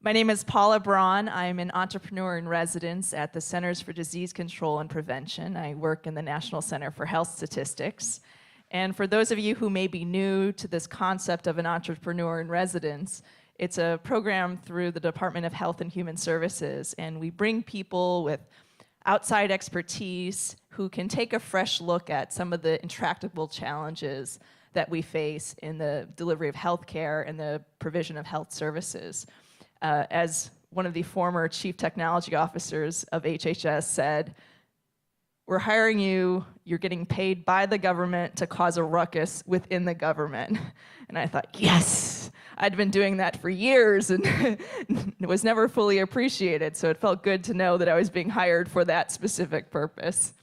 My name is Paula Braun. I'm an entrepreneur in residence at the Centers for Disease Control and Prevention. I work in the National Center for Health Statistics. And for those of you who may be new to this concept of an entrepreneur in residence, it's a program through the Department of Health and Human Services, and we bring people with outside expertise who can take a fresh look at some of the intractable challenges that we face in the delivery of healthcare and the provision of health services. As one of the former chief technology officers of HHS said, "We're hiring you, you're getting paid by the government to cause a ruckus within the government." And I thought, yes, I'd been doing that for years and it was never fully appreciated, so it felt good to know that I was being hired for that specific purpose.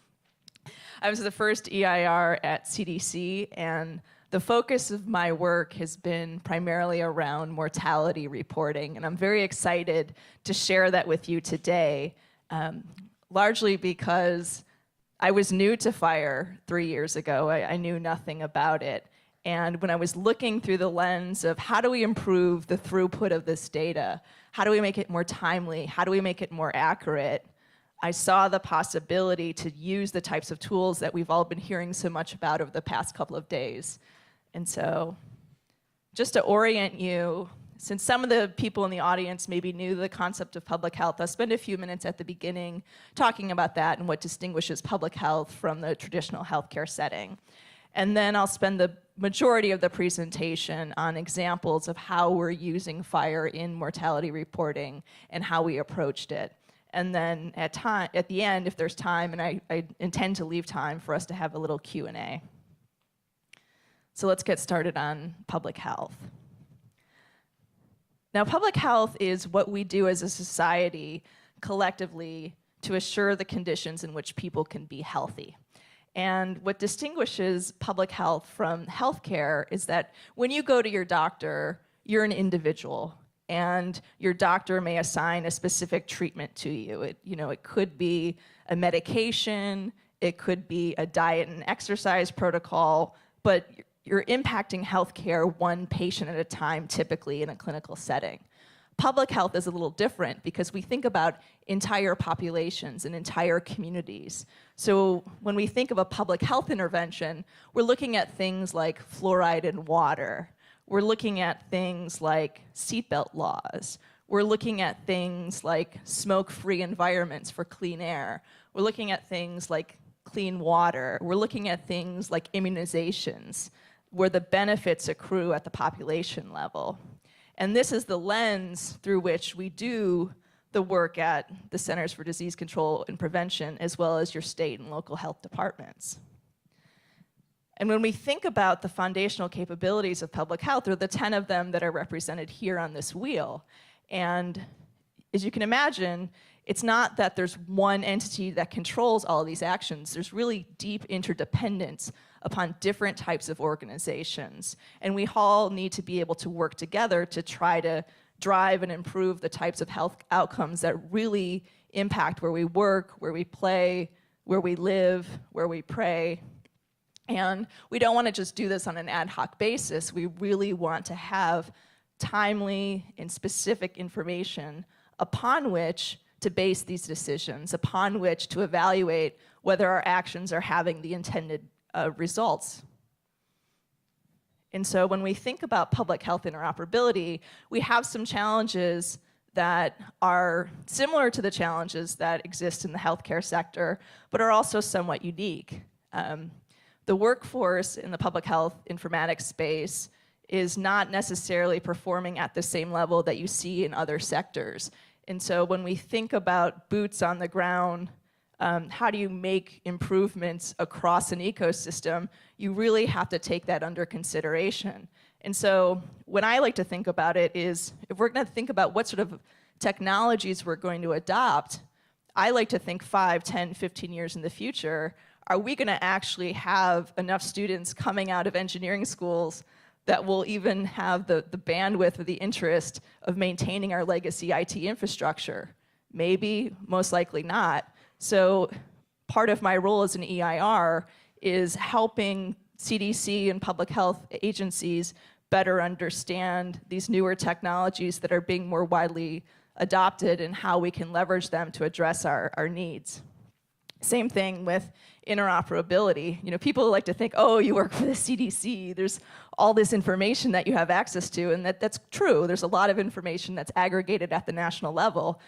I was the first EIR at CDC, and the focus of my work has been primarily around mortality reporting, and I'm very excited to share that with you today, largely because I was new to FHIR 3 years ago. I knew nothing about it. And when I was looking through the lens of how do we improve the throughput of this data, how do we make it more timely, how do we make it more accurate, I saw the possibility to use the types of tools that we've all been hearing so much about over the past couple of days. And so, just to orient you, since some of the people in the audience may be new to the concept of public health, I'll spend a few minutes at the beginning talking about that and what distinguishes public health from the traditional healthcare setting. And then I'll spend the majority of the presentation on examples of how we're using FHIR in mortality reporting and how we approached it. And then at the end, if there's time, and I intend to leave time for us to have a little Q&A. So let's get started on public health. Now, public health is what we do as a society collectively to assure the conditions in which people can be healthy. And what distinguishes public health from healthcare is that when you go to your doctor, you're an individual, and your doctor may assign a specific treatment to you. It could be a medication, it could be a diet and exercise protocol, but you're impacting healthcare one patient at a time, typically in a clinical setting. Public health is a little different because we think about entire populations and entire communities. So when we think of a public health intervention, we're looking at things like fluoride in water. We're looking at things like seatbelt laws. We're looking at things like smoke-free environments for clean air. We're looking at things like clean water. We're looking at things like immunizations, where the benefits accrue at the population level. And this is the lens through which we do the work at the Centers for Disease Control and Prevention, as well as your state and local health departments. And when we think about the foundational capabilities of public health, there are the 10 of them that are represented here on this wheel. And as you can imagine, it's not that there's one entity that controls all of these actions. There's really deep interdependence upon different types of organizations. And we all need to be able to work together to try to drive and improve the types of health outcomes that really impact where we work, where we play, where we live, where we pray. And we don't want to just do this on an ad hoc basis. We really want to have timely and specific information upon which to base these decisions, upon which to evaluate whether our actions are having the intended results. And so when we think about public health interoperability, we have some challenges that are similar to the challenges that exist in the healthcare sector, but are also somewhat unique. The workforce in the public health informatics space is not necessarily performing at the same level that you see in other sectors. And so when we think about boots on the ground, how do you make improvements across an ecosystem, you really have to take that under consideration. And so when I like to think about it is, if we're going to think about what sort of technologies we're going to adopt, I like to think 5, 10, 15 years in the future, are we going to actually have enough students coming out of engineering schools that will even have the bandwidth or the interest of maintaining our legacy IT infrastructure? Maybe, most likely not. So part of my role as an EIR is helping CDC and public health agencies better understand these newer technologies that are being more widely adopted and how we can leverage them to address our needs. Same thing with interoperability. You know, people like to think, oh, you work for the CDC, there's all this information that you have access to, and that's true. There's a lot of information that's aggregated at the national level,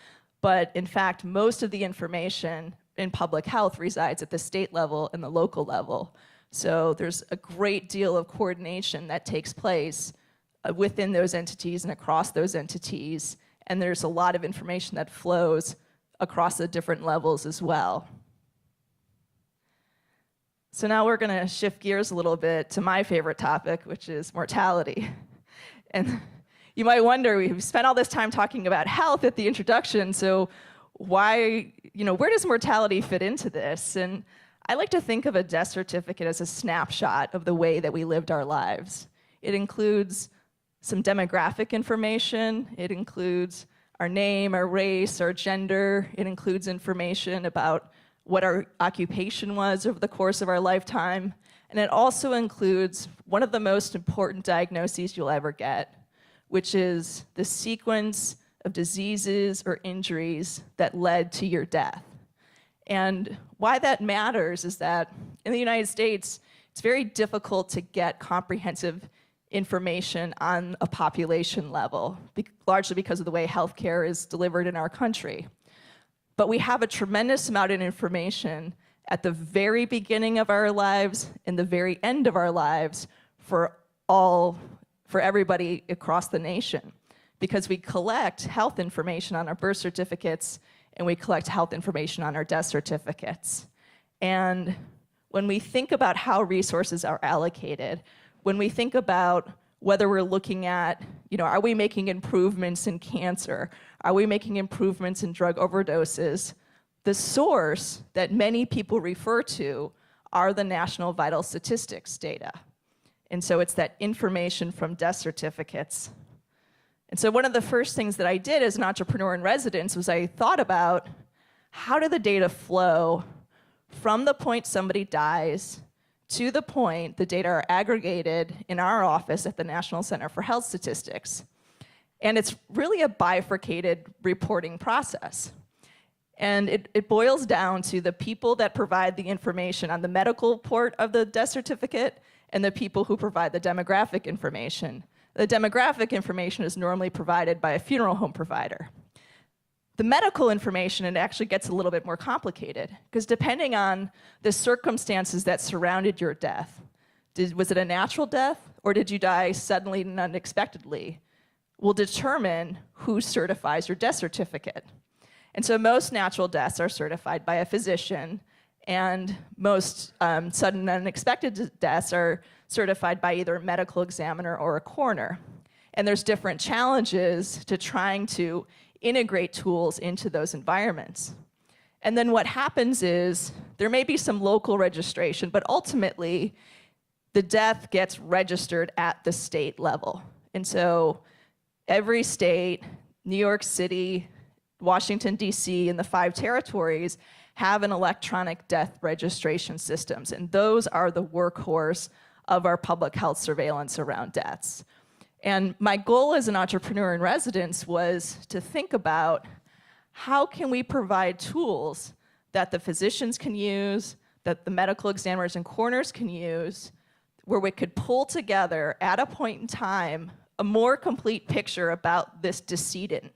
but in fact, most of the information in public health resides at the state level and the local level. So there's a great deal of coordination that takes place within those entities and across those entities, and there's a lot of information that flows across the different levels as well. So now we're going to shift gears a little bit to my favorite topic, which is mortality. And you might wonder, we've spent all this time talking about health at the introduction, so why, where does mortality fit into this? And I like to think of a death certificate as a snapshot of the way that we lived our lives. It includes some demographic information. It includes our name, our race, our gender. It includes information about what our occupation was over the course of our lifetime. And it also includes one of the most important diagnoses you'll ever get, which is the sequence of diseases or injuries that led to your death. And why that matters is that in the United States, it's very difficult to get comprehensive information on a population level, largely because of the way healthcare is delivered in our country. But we have a tremendous amount of information at the very beginning of our lives and the very end of our lives for everybody across the nation, because we collect health information on our birth certificates and we collect health information on our death certificates. And when we think about how resources are allocated, when we think about whether we're looking at, are we making improvements in cancer? Are we making improvements in drug overdoses? The source that many people refer to are the national vital statistics data. And so it's that information from death certificates. And so one of the first things that I did as an entrepreneur in residence was I thought about how do the data flow from the point somebody dies to the point the data are aggregated in our office at the National Center for Health Statistics. And it's really a bifurcated reporting process. And it boils down to the people that provide the information on the medical part of the death certificate and the people who provide the demographic information. The demographic information is normally provided by a funeral home provider. The medical information, it actually gets a little bit more complicated, because depending on the circumstances that surrounded your death, was it a natural death or did you die suddenly and unexpectedly, will determine who certifies your death certificate. And so most natural deaths are certified by a physician, and most sudden and unexpected deaths are certified by either a medical examiner or a coroner. And there's different challenges to trying to integrate tools into those environments. And then what happens is there may be some local registration, but ultimately the death gets registered at the state level. And so every state, New York City, Washington, D.C., and the 5 territories have an electronic death registration systems, and those are the workhorse of our public health surveillance around deaths. And my goal as an entrepreneur in residence was to think about how can we provide tools that the physicians can use, that the medical examiners and coroners can use, where we could pull together at a point in time a more complete picture about this decedent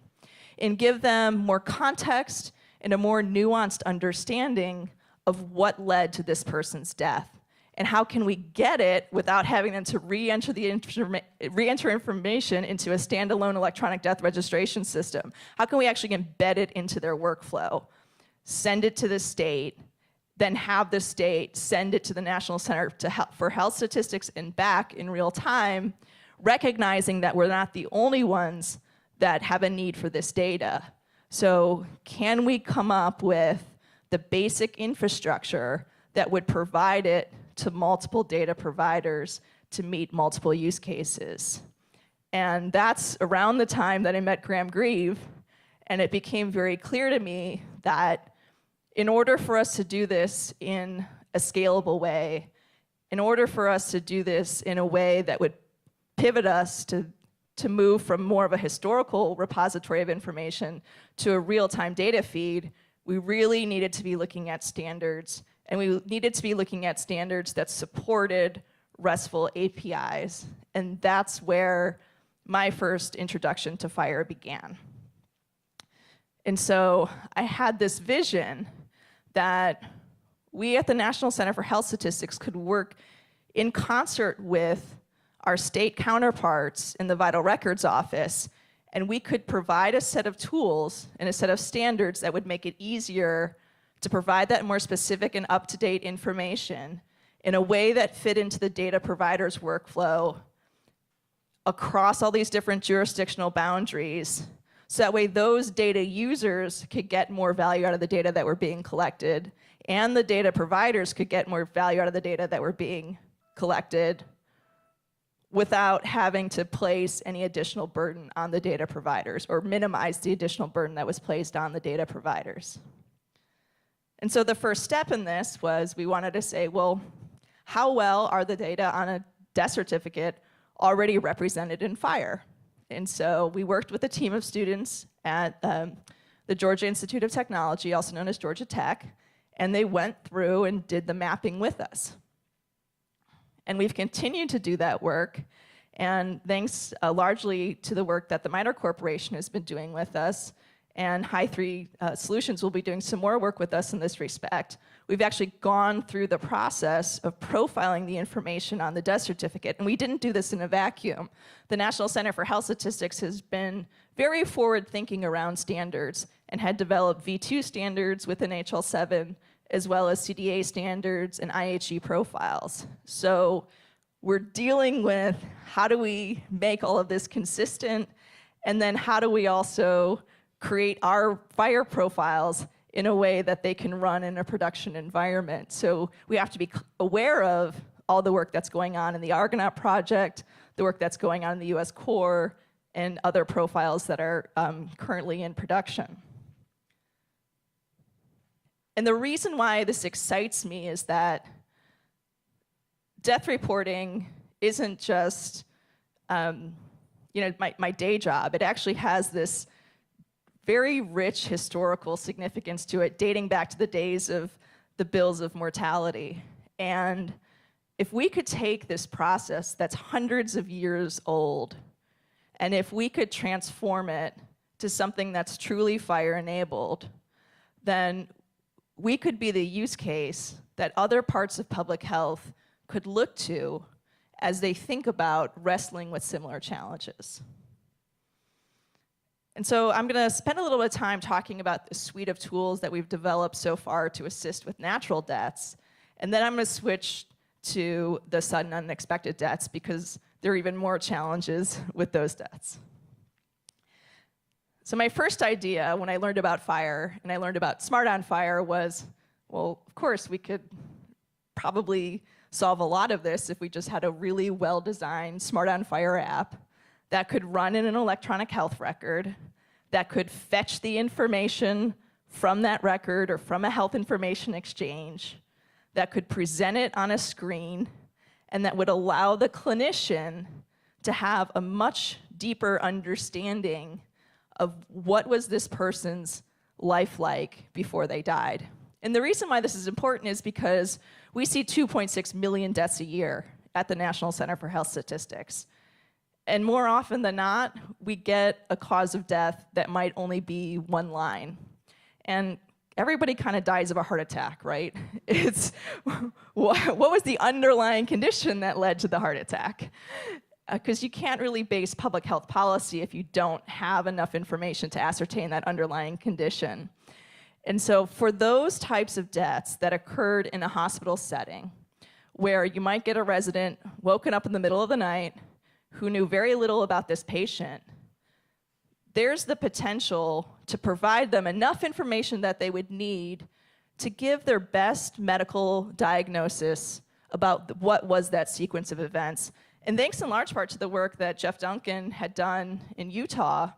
and give them more context and a more nuanced understanding of what led to this person's death. And how can we get it without having them to re-enter information into a standalone electronic death registration system? How can we actually embed it into their workflow, send it to the state, then have the state send it to the National Center for Health Statistics and back in real time, recognizing that we're not the only ones that have a need for this data. So can we come up with the basic infrastructure that would provide it to multiple data providers to meet multiple use cases? And that's around the time that I met Graham Grieve, and it became very clear to me that in order for us to do this in a scalable way, in order for us to do this in a way that would pivot us to move from more of a historical repository of information to a real-time data feed, we really needed to be looking at standards, and we needed to be looking at standards that supported RESTful APIs. And that's where my first introduction to FHIR began. And so I had this vision that we at the National Center for Health Statistics could work in concert with our state counterparts in the Vital Records Office, and we could provide a set of tools and a set of standards that would make it easier to provide that more specific and up-to-date information in a way that fit into the data provider's workflow across all these different jurisdictional boundaries, so that way those data users could get more value out of the data that were being collected, and the data providers could get more value out of the data that were being collected without having to place any additional burden on the data providers or minimize the additional burden that was placed on the data providers. And so the first step in this was we wanted to say, well, how well are the data on a death certificate already represented in FHIR? And so we worked with a team of students at the Georgia Institute of Technology, also known as Georgia Tech, and they went through and did the mapping with us. And we've continued to do that work, and thanks largely to the work that the MITRE Corporation has been doing with us, and Hi3 Solutions will be doing some more work with us in this respect. We've actually gone through the process of profiling the information on the death certificate, and we didn't do this in a vacuum. The National Center for Health Statistics has been very forward-thinking around standards and had developed V2 standards within HL7, as well as CDA standards and IHE profiles. So we're dealing with how do we make all of this consistent, and then how do we also create our FHIR profiles in a way that they can run in a production environment. So we have to be aware of all the work that's going on in the Argonaut project, the work that's going on in the US Corps, and other profiles that are currently in production. And the reason why this excites me is that death reporting isn't just my day job. It actually has this very rich historical significance to it, dating back to the days of the bills of mortality. And if we could take this process that's hundreds of years old, and if we could transform it to something that's truly FHIR-enabled, then we could be the use case that other parts of public health could look to as they think about wrestling with similar challenges. And so I'm going to spend a little bit of time talking about the suite of tools that we've developed so far to assist with natural deaths. And then I'm going to switch to the sudden unexpected deaths, because there are even more challenges with those deaths. So my first idea when I learned about FHIR and I learned about Smart on FHIR was, well, of course, we could probably solve a lot of this if we just had a really well-designed Smart on FHIR app that could run in an electronic health record, that could fetch the information from that record or from a health information exchange, that could present it on a screen, and that would allow the clinician to have a much deeper understanding of what was this person's life like before they died. And the reason why this is important is because we see 2.6 million deaths a year at the National Center for Health Statistics. And more often than not, we get a cause of death that might only be one line. And everybody kind of dies of a heart attack, right? It's what was the underlying condition that led to the heart attack? Because you can't really base public health policy if you don't have enough information to ascertain that underlying condition. And so for those types of deaths that occurred in a hospital setting, where you might get a resident woken up in the middle of the night who knew very little about this patient, there's the potential to provide them enough information that they would need to give their best medical diagnosis about what was that sequence of events. And thanks in large part to the work that Jeff Duncan had done in Utah,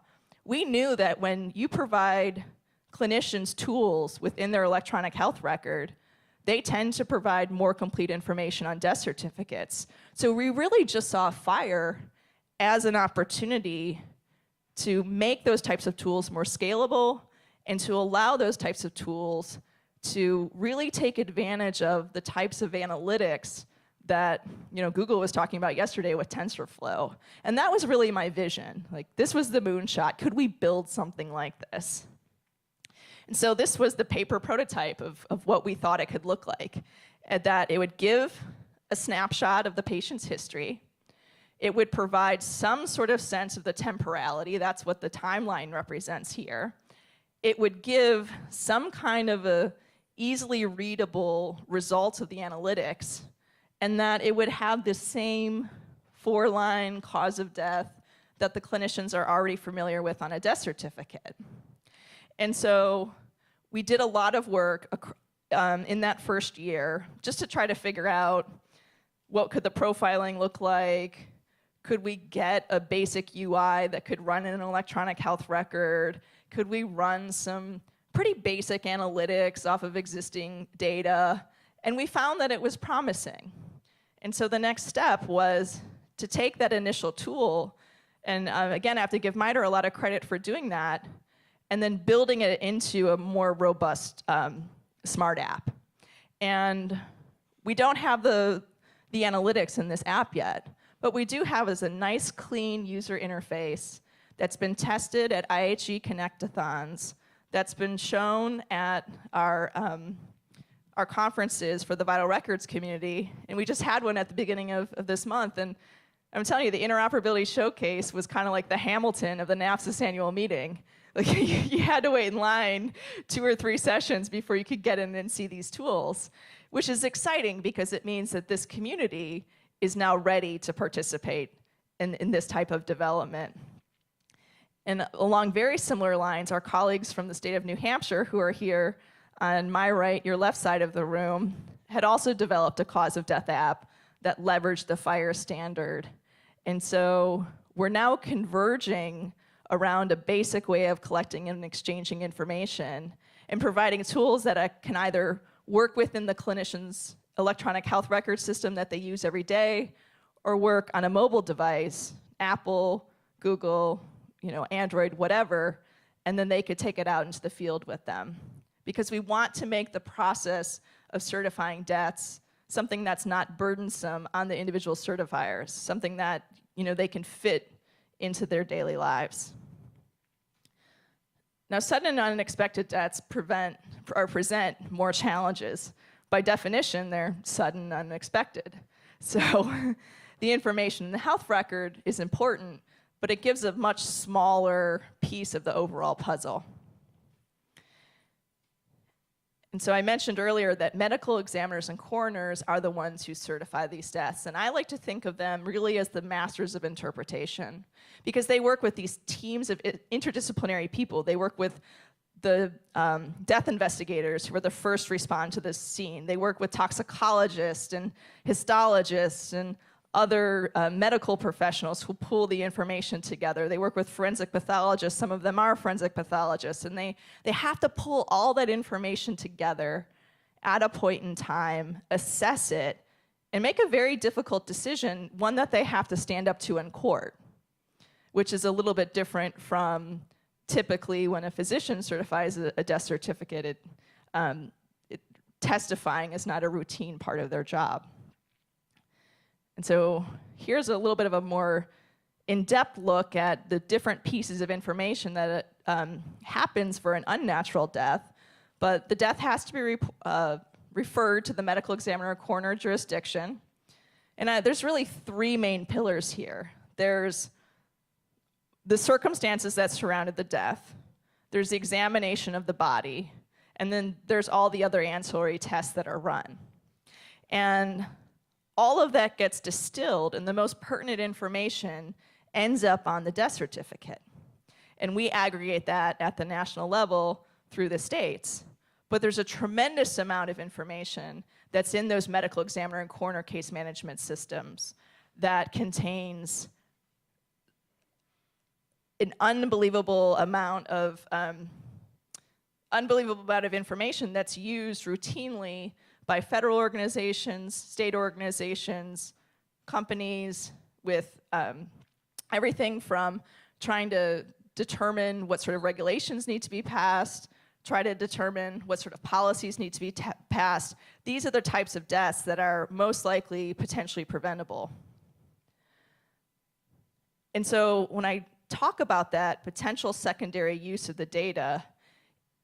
we knew that when you provide clinicians tools within their electronic health record, they tend to provide more complete information on death certificates. So we really just saw FHIR as an opportunity to make those types of tools more scalable and to allow those types of tools to really take advantage of the types of analytics that Google was talking about yesterday with TensorFlow. And that was really my vision. Like, this was the moonshot. Could we build something like this? And so this was the paper prototype of what we thought it could look like. That it would give a snapshot of the patient's history. It would provide some sort of sense of the temporality. That's what the timeline represents here. It would give some kind of a easily readable results of the analytics, and that it would have the same 4-line cause of death that the clinicians are already familiar with on a death certificate. And so we did a lot of work in that first year just to try to figure out what could the profiling look like. Could we get a basic UI that could run in an electronic health record? Could we run some pretty basic analytics off of existing data? And we found that it was promising. And so the next step was to take that initial tool, and again, I have to give MITRE a lot of credit for doing that, and then building it into a more robust smart app. And we don't have the analytics in this app yet, but we do have is a nice, clean user interface that's been tested at IHE Connect-a-thons, that's been shown at our conferences for the vital records community, and we just had one at the beginning of this month. And I'm telling you, the Interoperability Showcase was kind of like the Hamilton of the NAPSIS annual meeting. Like, you had to wait in line 2 or 3 sessions before you could get in and see these tools, which is exciting because it means that this community is now ready to participate in this type of development. And along very similar lines, our colleagues from the state of New Hampshire, who are here on my right, your left side of the room, had also developed a cause of death app that leveraged the FHIR standard. And so we're now converging around a basic way of collecting and exchanging information and providing tools that can either work within the clinician's electronic health record system that they use every day, or work on a mobile device, Apple, Google, Android, whatever, and then they could take it out into the field with them. Because we want to make the process of certifying deaths something that's not burdensome on the individual certifiers, something that they can fit into their daily lives. Now, sudden and unexpected deaths present more challenges. By definition, they're sudden and unexpected. So the information in the health record is important, but it gives a much smaller piece of the overall puzzle. And so I mentioned earlier that medical examiners and coroners are the ones who certify these deaths. And I like to think of them really as the masters of interpretation, because they work with these teams of interdisciplinary people. They work with the death investigators who are the first respond to this scene. They work with toxicologists and histologists and other medical professionals who pull the information together. They work with forensic pathologists. Some of them are forensic pathologists, and they have to pull all that information together at a point in time, assess it, and make a very difficult decision, one that they have to stand up to in court, which is a little bit different from typically when a physician certifies a death certificate. Testifying is not a routine part of their job. And so here's a little bit of a more in-depth look at the different pieces of information that happens for an unnatural death, but the death has to be referred to the medical examiner or coroner jurisdiction. And there's really 3 main pillars here. There's the circumstances that surrounded the death, there's the examination of the body, and then there's all the other ancillary tests that are run. And all of that gets distilled, and the most pertinent information ends up on the death certificate. And we aggregate that at the national level through the states. But there's a tremendous amount of information that's in those medical examiner and coroner case management systems that contains an unbelievable amount of information that's used routinely by federal organizations, state organizations, companies with Everything from trying to determine what sort of regulations need to be passed, try to determine what sort of policies need to be passed. These are the types of deaths that are most likely potentially preventable. And so when I talk about that potential secondary use of the data,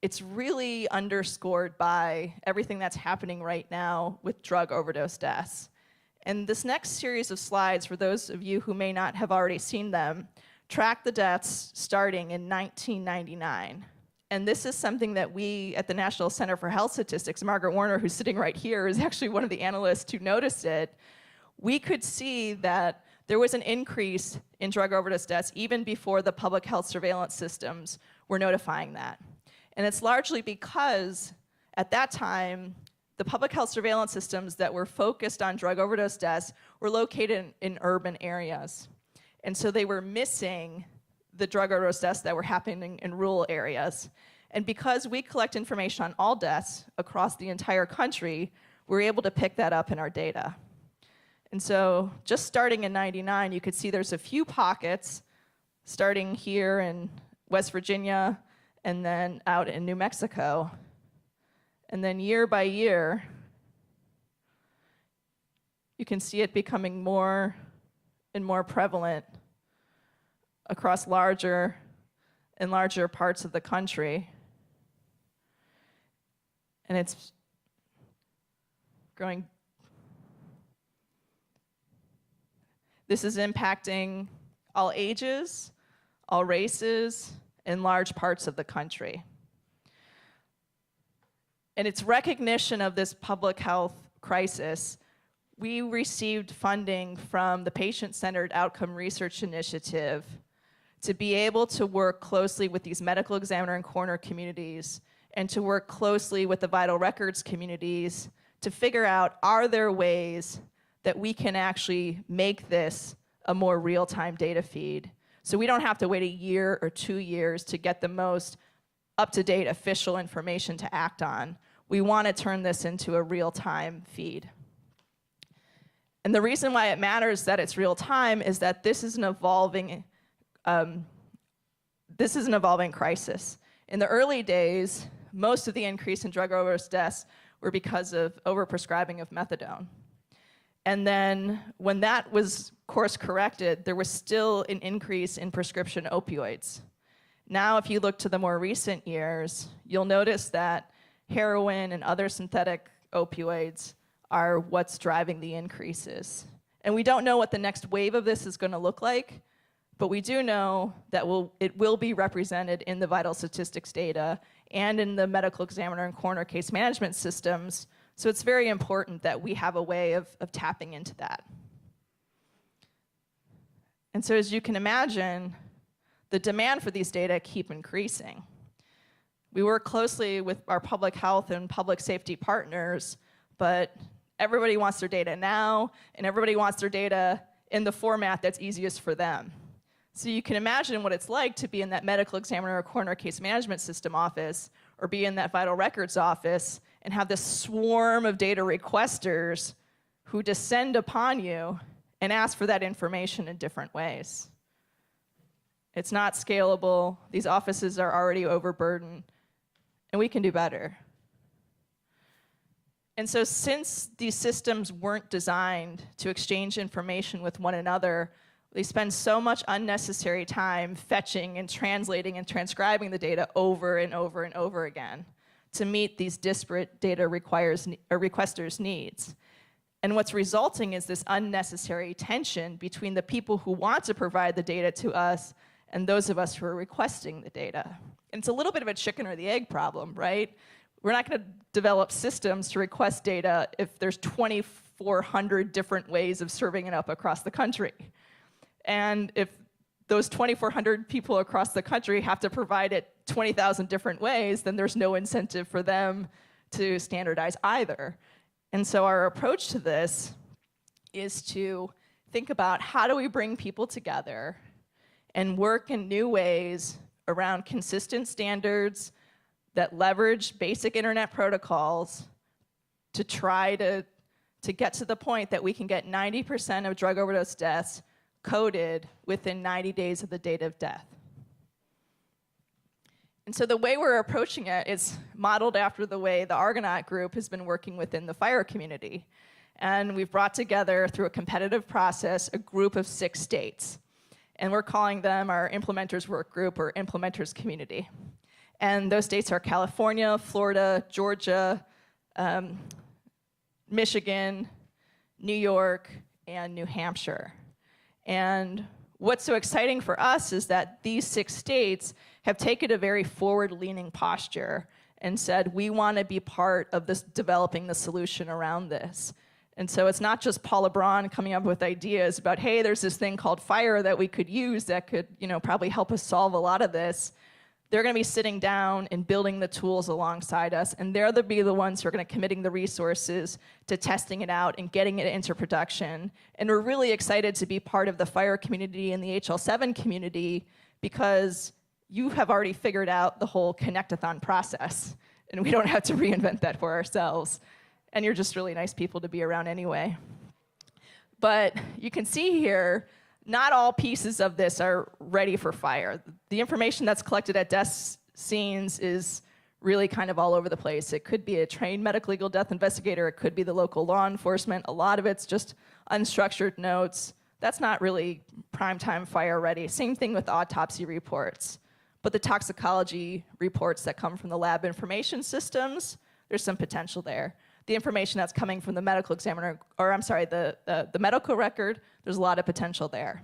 it's really underscored by everything that's happening right now with drug overdose deaths. And this next series of slides, for those of you who may not have already seen them, track the deaths starting in 1999. And this is something that we at the National Center for Health Statistics, Margaret Warner, who's sitting right here, is actually one of the analysts who noticed it. We could see that there was an increase in drug overdose deaths even before the public health surveillance systems were notifying that. And it's largely because at that time, the public health surveillance systems that were focused on drug overdose deaths were located in urban areas. And so they were missing the drug overdose deaths that were happening in rural areas. And because we collect information on all deaths across the entire country, we're able to pick that up in our data. And so just starting in '99, you could see there's a few pockets, starting here in West Virginia and then out in New Mexico. And then year by year, you can see it becoming more and more prevalent across larger and larger parts of the country. And it's growing. This is impacting all ages, all races, in large parts of the country. And its recognition of this public health crisis, we received funding from the Patient-Centered Outcome Research Initiative to be able to work closely with these medical examiner and coroner communities and to work closely with the vital records communities to figure out, are there ways that we can actually make this a more real-time data feed, so we don't have to wait a year or 2 years to get the most up-to-date official information to act on. We want to turn this into a real-time feed. And the reason why it matters that it's real-time is that this is an evolving crisis. In the early days, most of the increase in drug overdose deaths were because of overprescribing of methadone. And then when that was course corrected, there was still an increase in prescription opioids. Now, if you look to the more recent years, you'll notice that heroin and other synthetic opioids are what's driving the increases. And we don't know what the next wave of this is going to look like, but we do know that it will be represented in the vital statistics data and in the medical examiner and coroner case management systems. So it's very important that we have a way of tapping into that. And so as you can imagine, the demand for these data keep increasing. We work closely with our public health and public safety partners, but everybody wants their data now, and everybody wants their data in the format that's easiest for them. So you can imagine what it's like to be in that medical examiner or coroner case management system office, or be in that vital records office, and have this swarm of data requesters who descend upon you and ask for that information in different ways. It's not scalable. These offices are already overburdened, and we can do better. And so since these systems weren't designed to exchange information with one another, they spend so much unnecessary time fetching and translating and transcribing the data over and over and over again to meet these disparate data requesters' needs. And what's resulting is this unnecessary tension between the people who want to provide the data to us and those of us who are requesting the data. And it's a little bit of a chicken or the egg problem, right? We're not going to develop systems to request data if there's 2,400 different ways of serving it up across the country. And if those 2,400 people across the country have to provide it 20,000 different ways, then there's no incentive for them to standardize either. And so our approach to this is to think about, how do we bring people together and work in new ways around consistent standards that leverage basic internet protocols to try to get to the point that we can get 90% of drug overdose deaths coded within 90 days of the date of death. And so the way we're approaching it is modeled after the way the Argonaut group has been working within the FHIR community. And we've brought together, through a competitive process, a group of 6 states. And we're calling them our Implementers Workgroup or Implementers Community. And those states are California, Florida, Georgia, Michigan, New York, and New Hampshire. And what's so exciting for us is that these 6 states have taken a very forward-leaning posture and said, we want to be part of this, developing the solution around this. And so it's not just Paula Braun coming up with ideas about, hey, there's this thing called FHIR that we could use that could, probably help us solve a lot of this. They're going to be sitting down and building the tools alongside us, and they're the ones who are going to committing the resources to testing it out and getting it into production. And we're really excited to be part of the FHIR community and the HL7 community because you have already figured out the whole connectathon process, and we don't have to reinvent that for ourselves. And you're just really nice people to be around anyway. But you can see here, not all pieces of this are ready for FHIR. The information that's collected at death scenes is really kind of all over the place. It could be a trained medical legal death investigator. It could be the local law enforcement. A lot of it's just unstructured notes. That's not really primetime FHIR ready. Same thing with autopsy reports. But the toxicology reports that come from the lab information systems, there's some potential there. The information that's coming from the medical examiner, or I'm sorry, the medical record, there's a lot of potential there.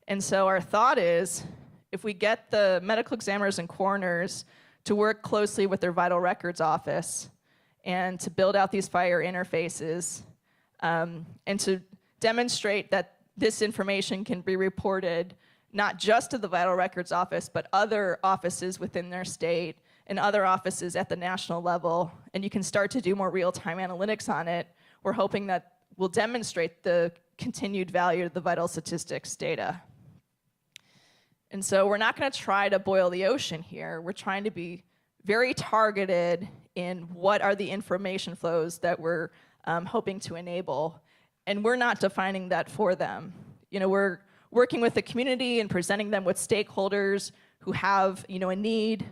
And so our thought is, if we get the medical examiners and coroners to work closely with their vital records office and to build out these FHIR interfaces and to demonstrate that this information can be reported not just to the vital records office, but other offices within their state and other offices at the national level, and you can start to do more real-time analytics on it, we're hoping that will demonstrate the continued value of the vital statistics data. And so we're not going to try to boil the ocean here. We're trying to be very targeted in what are the information flows that we're hoping to enable, and we're not defining that for them. We're working with the community and presenting them with stakeholders who have a need,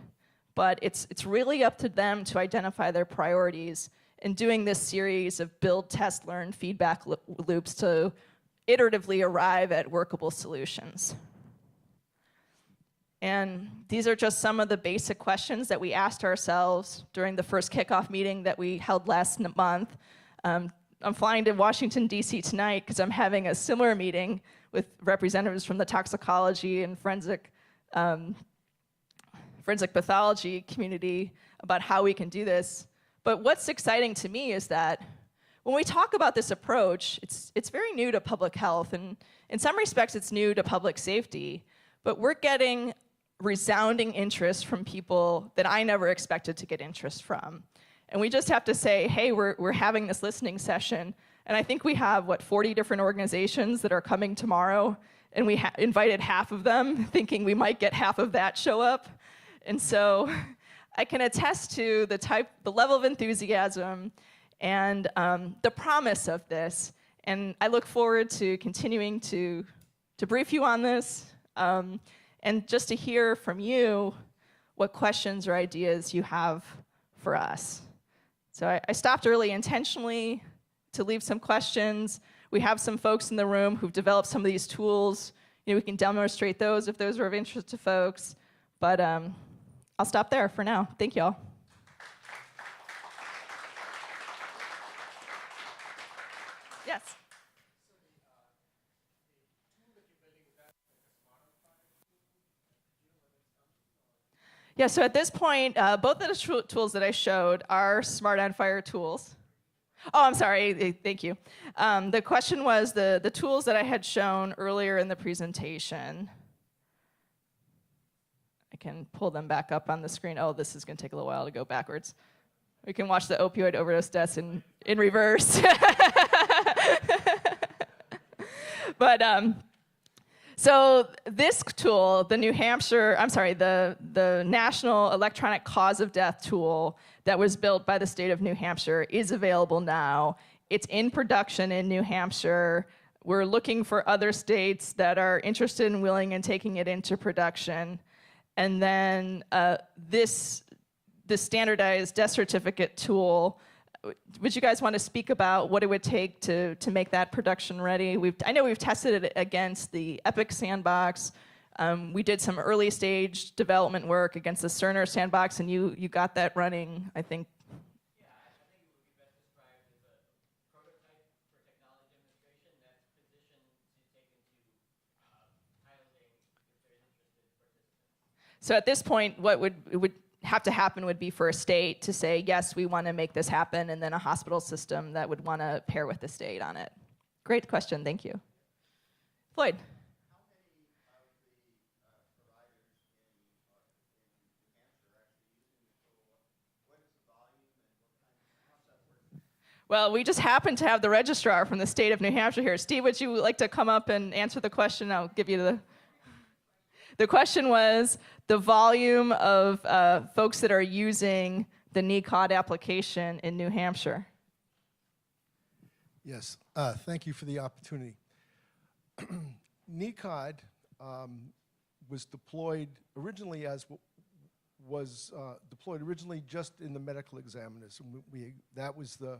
but it's really up to them to identify their priorities and doing this series of build, test, learn, feedback loops to iteratively arrive at workable solutions. And these are just some of the basic questions that we asked ourselves during the first kickoff meeting that we held last month. I'm flying to Washington, D.C. tonight because I'm having a similar meeting with representatives from the toxicology and forensic pathology community about how we can do this. But what's exciting to me is that when we talk about this approach, it's very new to public health, and in some respects it's new to public safety, but we're getting resounding interest from people that I never expected to get interest from. And we just have to say, hey, we're having this listening session, and I think we have, 40 different organizations that are coming tomorrow, and we invited half of them, thinking we might get half of that show up. And so I can attest to the level of enthusiasm and the promise of this. And I look forward to continuing to brief you on this and just to hear from you what questions or ideas you have for us. So I stopped early intentionally to leave some questions. We have some folks in the room who've developed some of these tools. We can demonstrate those if those are of interest to folks. But I'll stop there for now. Thank you all. Yes. Yeah, so at this point, both of the tools that I showed are Smart on FHIR tools. Oh, I'm sorry, thank you. The question was the tools that I had shown earlier in the presentation. I can pull them back up on the screen. Oh, this is going to take a little while to go backwards. We can watch the opioid overdose deaths in reverse. But so this tool, the National Electronic Cause of Death tool that was built by the state of New Hampshire is available now. It's in production in New Hampshire. we're looking for other states that are interested and willing in taking it into production. And then this standardized death certificate tool, would you guys want to speak about what it would take to make that production ready? I know we've tested it against the Epic sandbox. We did some early stage development work against the Cerner sandbox, and you got that running, I think. Yeah, I think it would be best described as a prototype for technology demonstration that's positioned to take into piloting if there's interested participants. So at this point, what would have to happen would be for a state to say, yes, we want to make this happen, and then a hospital system that would want to pair with the state on it. Great question, thank you. Floyd. Well, we just happen to have the registrar from the state of New Hampshire here. Steve, would you like to come up and answer the question? I'll give you the question was the volume of folks that are using the NECOD application in New Hampshire. Yes, thank you for the opportunity. NECOD was deployed originally just in the medical examiners. That was the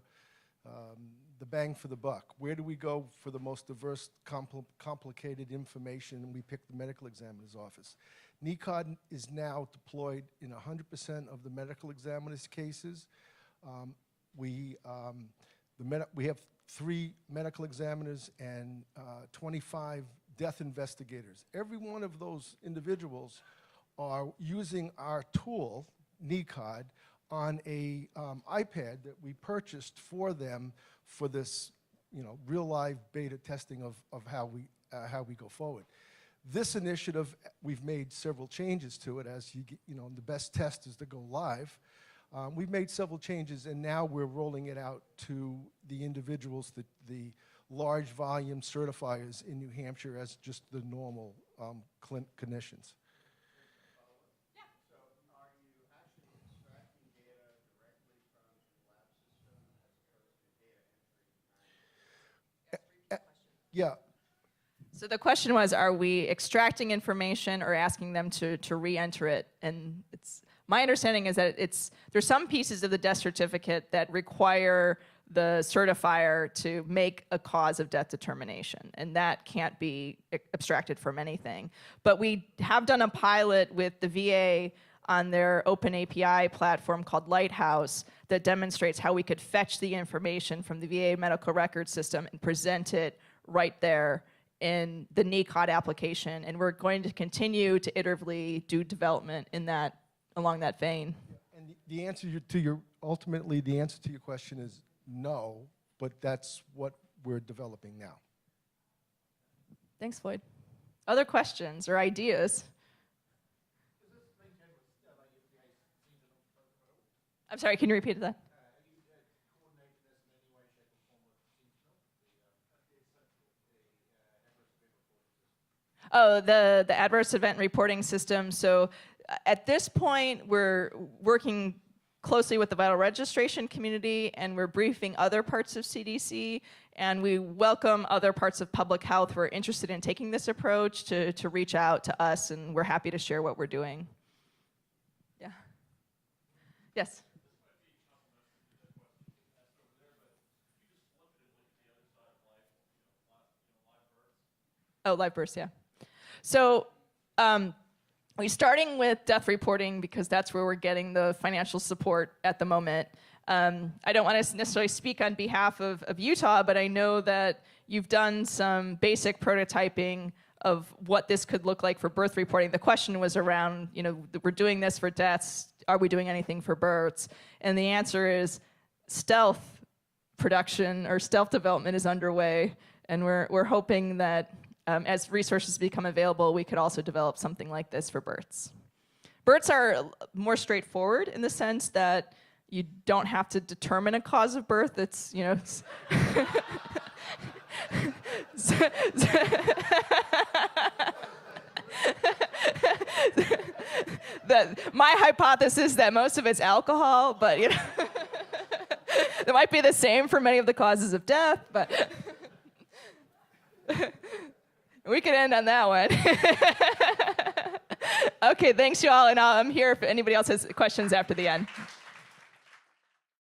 bang for the buck. Where do we go for the most diverse, complicated information? And we picked the medical examiner's office. NECOD is now deployed in 100% of the medical examiner's cases. We have 3 medical examiners and 25 death investigators. Every one of those individuals are using our tool, NECOD, on a iPad that we purchased for them for this, real live beta testing of how we go forward. This initiative, we've made several changes to it. As the best test is to go live. We've made several changes, and now we're rolling it out to the individuals, the large volume certifiers in New Hampshire as just the normal clinicians. Yeah. So the question was, are we extracting information or asking them to re-enter it? And my understanding is that there's some pieces of the death certificate that require the certifier to make a cause of death determination, and that can't be abstracted from anything. But we have done a pilot with the VA on their open API platform called Lighthouse that demonstrates how we could fetch the information from the VA medical record system and present it right there in the NECOD application, and we're going to continue to iteratively do development in that, along that vein. And the answer ultimately the answer to your question is no, but that's what we're developing now. Thanks, Floyd. Other questions or ideas? I'm sorry, can you repeat that? Oh, the adverse event reporting system. So at this point, we're working closely with the vital registration community, and we're briefing other parts of CDC, and we welcome other parts of public health who are interested in taking this approach to reach out to us, and we're happy to share what we're doing. Yeah. Yes? Oh, live births, yeah. So we're starting with death reporting because that's where we're getting the financial support at the moment. I don't want to necessarily speak on behalf of Utah, but I know that you've done some basic prototyping of what this could look like for birth reporting. The question was around, we're doing this for deaths, are we doing anything for births? And the answer is stealth production or stealth development is underway, and we're hoping that as resources become available, we could also develop something like this for births. Births are more straightforward in the sense that you don't have to determine a cause of birth. It's, my hypothesis that most of it's alcohol, but it might be the same for many of the causes of death, but We could end on that one. Okay, thanks you all, and I'm here if anybody else has questions after the end.